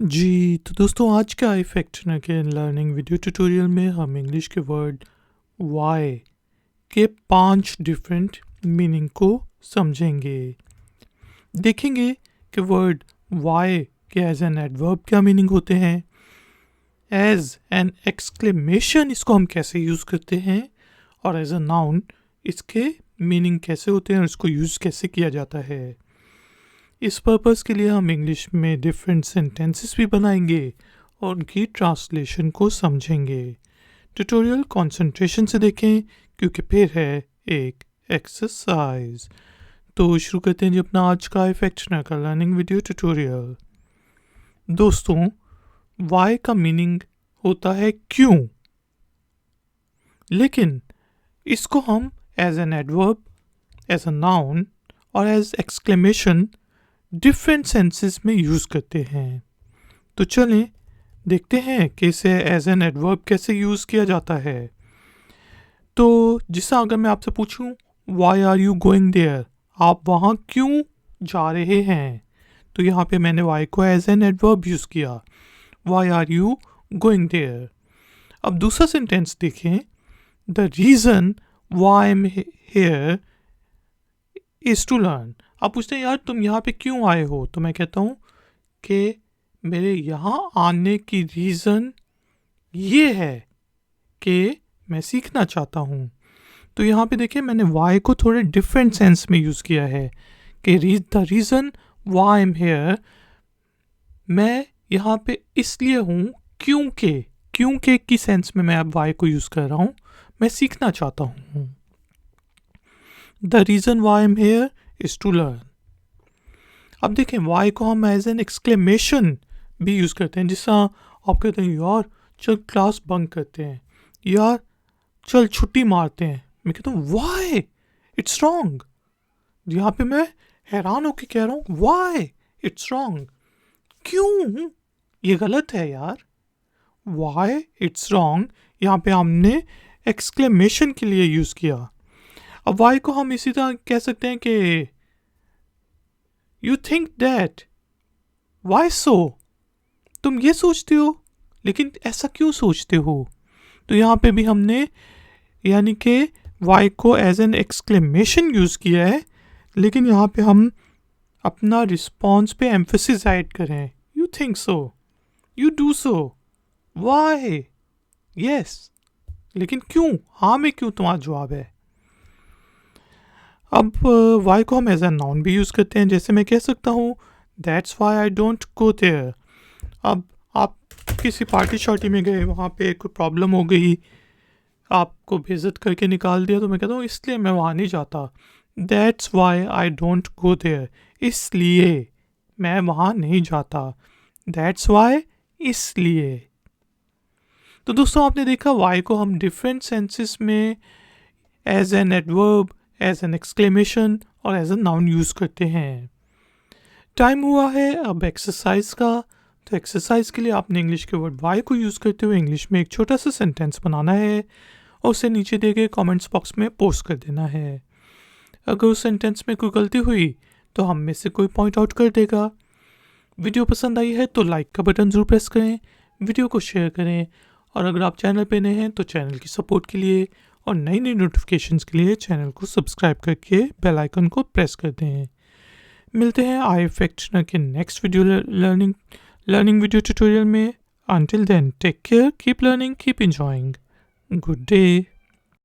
जी, तो दोस्तों आज का इफेक्शन के लर्निंग वीडियो ट्यूटोरियल में हम इंग्लिश के वर्ड वाई के 5 डिफरेंट मीनिंग को समझेंगे। देखेंगे कि वर्ड वाई के एज एन एडवर्ब क्या मीनिंग होते हैं, एज एन एक्सक्लेमेशन इसको हम कैसे यूज़ करते हैं और एज अ नाउन इसके मीनिंग कैसे होते हैं और इसको यूज़ कैसे किया जाता है। इस पर्पज़ के लिए हम इंग्लिश में डिफरेंट सेंटेंसेस भी बनाएंगे और उनकी ट्रांसलेशन को समझेंगे। ट्यूटोरियल कंसंट्रेशन से देखें क्योंकि फिर है एक एक्सरसाइज। तो शुरू करते हैं जी अपना आज का इफेक्शन का लर्निंग वीडियो ट्यूटोरियल। दोस्तों, वाई का मीनिंग होता है क्यों, लेकिन इसको हम as an adverb, as a noun और एज एक्सक्लेमेशन डिफरेंट सेंसेस में यूज़ करते हैं। तो चलें देखते हैं कि इसे एज एन एडवर्ब कैसे यूज़ किया जाता है। तो जिससे अगर मैं आपसे पूछूं why are you going there, आप वहाँ क्यों जा रहे हैं, तो यहाँ पे मैंने वाई को एज एन एडवर्ब यूज़ किया, why are you going there. अब दूसरा सेंटेंस देखें, the reason why I am here is to learn. आप पूछते हैं यार तुम यहाँ पे क्यों आए हो, तो मैं कहता हूँ कि मेरे यहाँ आने की रीज़न ये है कि मैं सीखना चाहता हूँ। तो यहाँ पे देखिए मैंने वाई को थोड़े डिफरेंट सेंस में यूज़ किया है कि the reason why am hair, मैं यहाँ पे इसलिए हूँ क्योंकि की सेंस में मैं अब वाई को यूज़ कर रहा हूँ, मैं सीखना चाहता हूँ। The reason why am here is to learn. अब देखें वाई को हम एज एन एक्सक्लेमेशन भी यूज़ करते हैं, जिससे आप कहते हैं यार चल क्लास बंक करते हैं, यार चल छुट्टी मारते हैं, मैं कहता हूँ वाई इट्स रॉन्ग। यहाँ पे मैं हैरान होकर कह रहा हूँ वाई इट्स रॉन्ग, क्यों ये गलत है यार, वाई इट्स रॉन्ग यहाँ पे हमने एक्सक्लेमेशन के लिए यूज़ किया। अब वाई को हम इसी तरह कह सकते हैं कि यू थिंक दैट, वाई सो, तुम ये सोचते हो लेकिन ऐसा क्यों सोचते हो। तो यहाँ पे भी हमने यानी कि वाई को एज एन एक्सक्लेमेशन यूज़ किया है, लेकिन यहाँ पे हम अपना रिस्पॉन्स पे एम्फेसिस ऐड करें, you think so, you do so, why, yes, लेकिन क्यों, हाँ में क्यों तुम्हारा जवाब है। अब वाई को हम एज ए नाउन भी यूज़ करते हैं, जैसे मैं कह सकता हूँ that's why I don't go there. अब आप किसी पार्टी शार्टी में गए, वहाँ पे कोई प्रॉब्लम हो गई, आपको बेइज्जत करके निकाल दिया, तो मैं कहता हूँ इसलिए मैं वहाँ नहीं जाता, that's why I don't go there, इसलिए मैं वहाँ नहीं जाता, दैट्स वाई, इसलिए। तो दोस्तों आपने देखा वाई को हम डिफरेंट सेंसेस में as an adverb, as an exclamation और एज एन नाउन यूज़ करते हैं। टाइम हुआ है अब एक्सरसाइज का। तो एक्सरसाइज के लिए आपने इंग्लिश के वर्ड वाई को यूज़ करते हुए इंग्लिश में एक छोटा सा सेंटेंस बनाना है और उसे नीचे दिए गए कमेंट्स बॉक्स में पोस्ट कर देना है। अगर उस सेंटेंस में कोई गलती हुई तो हम में से कोई पॉइंट आउट कर देगा। वीडियो पसंद आई है तो लाइक का बटन ज़रूर प्रेस करें, वीडियो को शेयर करें और अगर आप चैनल पे नए हैं तो चैनल की सपोर्ट के लिए और नई नई नोटिफिकेशंस के लिए चैनल को सब्सक्राइब करके बेल आइकन को प्रेस कर दें। मिलते हैं आई इफेक्शन के next video learning video tutorial में। Until then, take care, keep learning, keep enjoying. Good day.